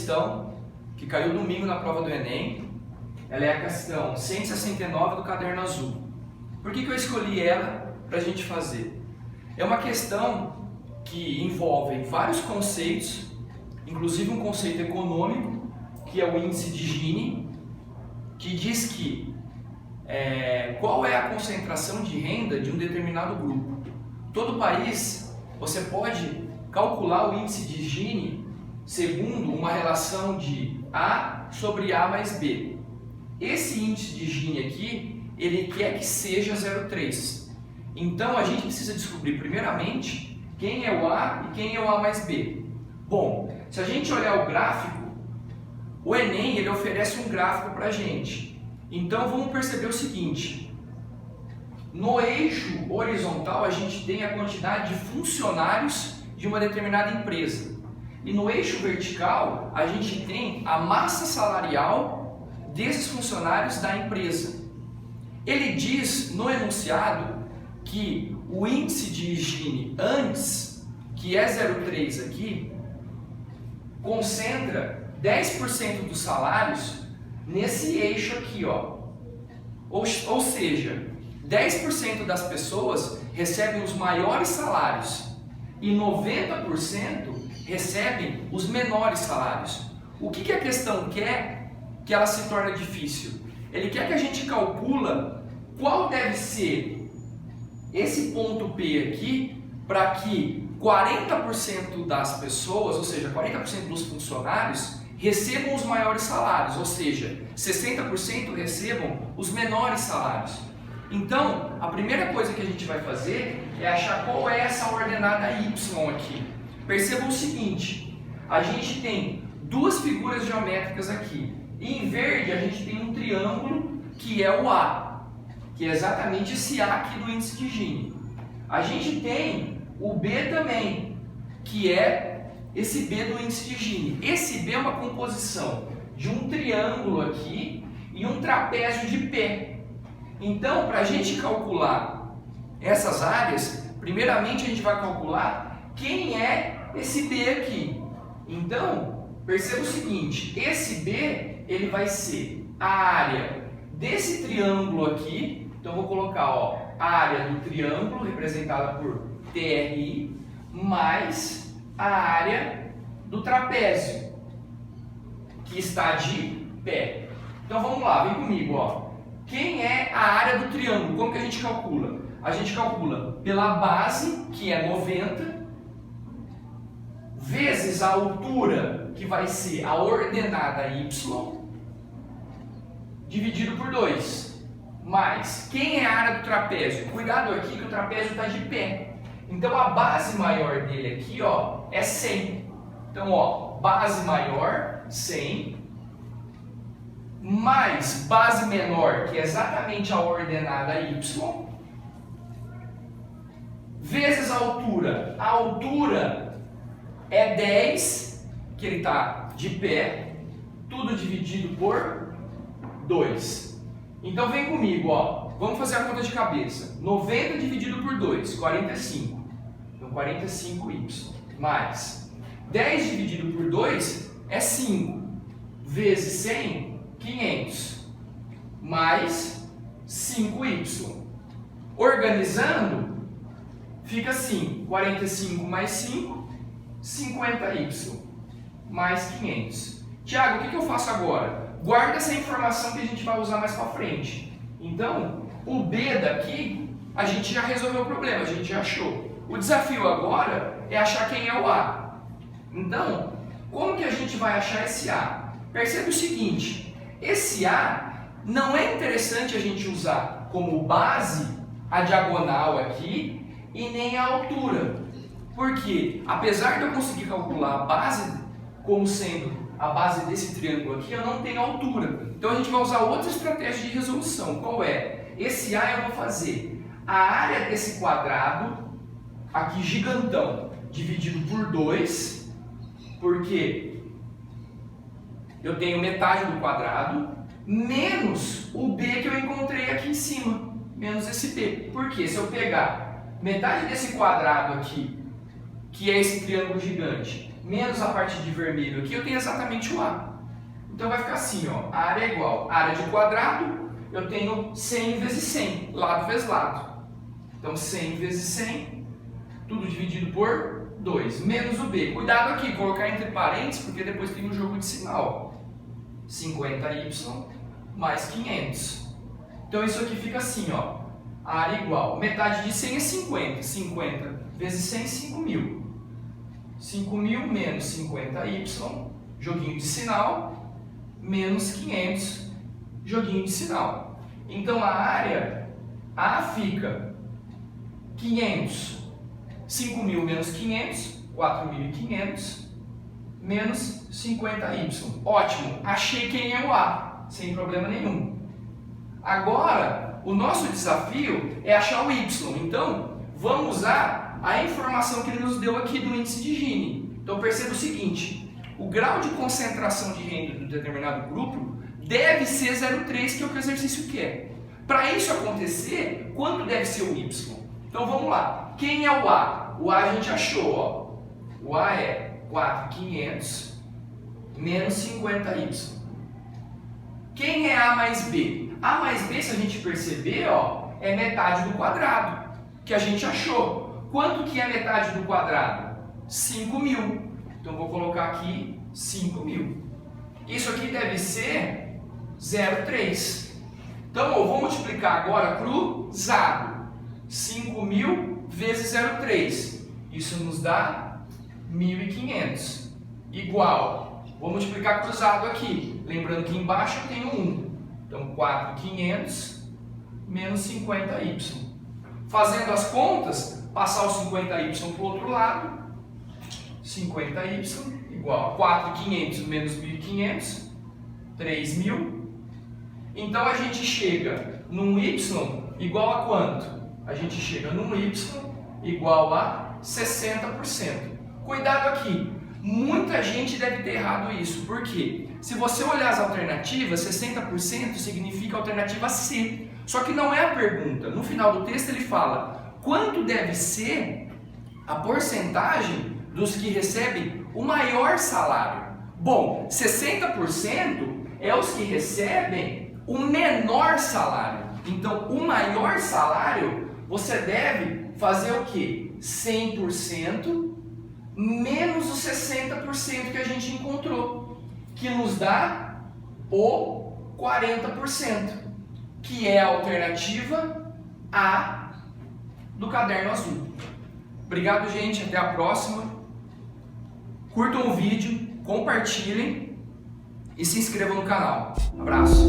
questão que caiu domingo na prova do Enem. Ela é a questão 169 do caderno azul. Por que eu escolhi ela para a gente fazer? É uma questão que envolve vários conceitos, inclusive um conceito econômico, que é o índice de Gini, que diz que qual é a concentração de renda de um determinado grupo. Todo país, você pode calcular o índice de Gini segundo uma relação de A sobre A mais B. Esse índice de Gini aqui, ele quer que seja 0,3. Então a gente precisa descobrir primeiramente quem é o A e quem é o A mais B. Bom, se a gente olhar o gráfico, o Enem ele oferece um gráfico para a gente. Então vamos perceber o seguinte: no eixo horizontal a gente tem a quantidade de funcionários de uma determinada empresa. E no eixo vertical a gente tem a massa salarial desses funcionários da empresa. Ele diz no enunciado que o índice de Gini antes, que é 0,3 aqui, concentra 10% dos salários nesse eixo aqui, ó. Ou seja, 10% das pessoas recebem os maiores salários e 90% recebem os menores salários. O que a questão quer que ela se torne difícil? Ele quer que a gente calcula qual deve ser esse ponto P aqui para que 40% das pessoas, ou seja, 40% dos funcionários, recebam os maiores salários, ou seja, 60% recebam os menores salários. Então, a primeira coisa que a gente vai fazer é achar qual é essa ordenada Y aqui. Perceba o seguinte, a gente tem duas figuras geométricas aqui. E em verde a gente tem um triângulo que é o A, que é exatamente esse A aqui do índice de Gini. A gente tem o B também, que é esse B do índice de Gini. Esse B é uma composição de um triângulo aqui e um trapézio de pé. Então, para a gente calcular essas áreas, primeiramente a gente vai calcular quem é esse B aqui. Então, perceba o seguinte, esse B ele vai ser a área desse triângulo aqui. Então, vou colocar ó, a área do triângulo, representada por TRI, mais a área do trapézio, que está de pé. Então, vamos lá, vem comigo, ó. Quem é a área do triângulo? Como que a gente calcula? A gente calcula pela base, que é 90, vezes a altura, que vai ser a ordenada Y, dividido por 2. Mais, quem é a área do trapézio? Cuidado aqui que o trapézio está de pé. Então, a base maior dele aqui, ó, é 100. Então, ó, base maior, 100. Mais base menor, que é exatamente a ordenada Y, vezes a altura. A altura é 10, que ele está de pé, tudo dividido por 2. Então vem comigo, ó. Vamos fazer a conta de cabeça. 90 dividido por 2, 45. Então 45y. Mais 10 dividido por 2 é 5. Vezes 100, 500. Mais 5y. Organizando, fica assim. 45 mais 5, 50y. Mais 500. Tiago, o que eu faço agora? Guarda essa informação que a gente vai usar mais para frente. Então, o B daqui, a gente já resolveu o problema, a gente já achou. O desafio agora é achar quem é o A. Então, como que a gente vai achar esse A? Percebe o seguinte, esse A não é interessante a gente usar como base a diagonal aqui e nem a altura. Porque, apesar de eu conseguir calcular a base como sendo a base desse triângulo aqui, eu não tenho altura. Então a gente vai usar outra estratégia de resolução. Qual é? Esse A eu vou fazer a área desse quadrado, aqui gigantão, dividido por 2, porque eu tenho metade do quadrado, menos o B que eu encontrei aqui em cima, menos esse B. Porque se eu pegar metade desse quadrado aqui, que é esse triângulo gigante, menos a parte de vermelho aqui, eu tenho exatamente o A. Então vai ficar assim, ó, a área é igual, área de quadrado, eu tenho 100 vezes 100, lado vezes lado. Então 100 vezes 100, tudo dividido por 2, menos o B. Cuidado aqui, colocar entre parênteses, porque depois tem um jogo de sinal. 50y mais 500. Então isso aqui fica assim, ó, a área igual, metade de 100 é 50, 50 vezes 100 é 5.000. 5.000 menos 50y, joguinho de sinal, menos 500, joguinho de sinal. Então a área A fica 500, 5.000 menos 500, 4.500, menos 50y. Ótimo, achei quem é o A, sem problema nenhum. Agora, o nosso desafio é achar o y. Então, vamos usar a informação que ele nos deu aqui do índice de Gini. Então, perceba o seguinte, o grau de concentração de renda do determinado grupo deve ser 0,3, que é o que o exercício quer. Para isso acontecer, quanto deve ser o y? Então, vamos lá. Quem é o A? O A a gente achou, ó. O A é 4.500 menos 50y. Quem é A mais B? A mais B, se a gente perceber, ó, é metade do quadrado, que a gente achou. Quanto que é metade do quadrado? 5.000. Então, vou colocar aqui 5.000. Isso aqui deve ser 0,3. Então, eu vou multiplicar agora cruzado. 5.000 vezes 0,3. Isso nos dá 1.500. Igual. Vou multiplicar cruzado aqui. Lembrando que embaixo eu tenho 1. Então, 4.500 menos 50y. Fazendo as contas, passar o 50y para o outro lado. 50y igual a 4.500 menos 1.500. 3.000. Então, a gente chega num y igual a quanto? A gente chega num y igual a 60%. Cuidado aqui. Muita gente deve ter errado isso. Por quê? Se você olhar as alternativas, 60% significa a alternativa C. Só que não é a pergunta. No final do texto ele fala quanto deve ser a porcentagem dos que recebem o maior salário. Bom, 60% é os que recebem o menor salário. Então, o maior salário, você deve fazer o quê? 100% menos os 60% que a gente encontrou, que nos dá o 40%, que é a alternativa A do caderno azul. Obrigado, gente. Até a próxima. Curtam o vídeo, compartilhem e se inscrevam no canal. Abraço!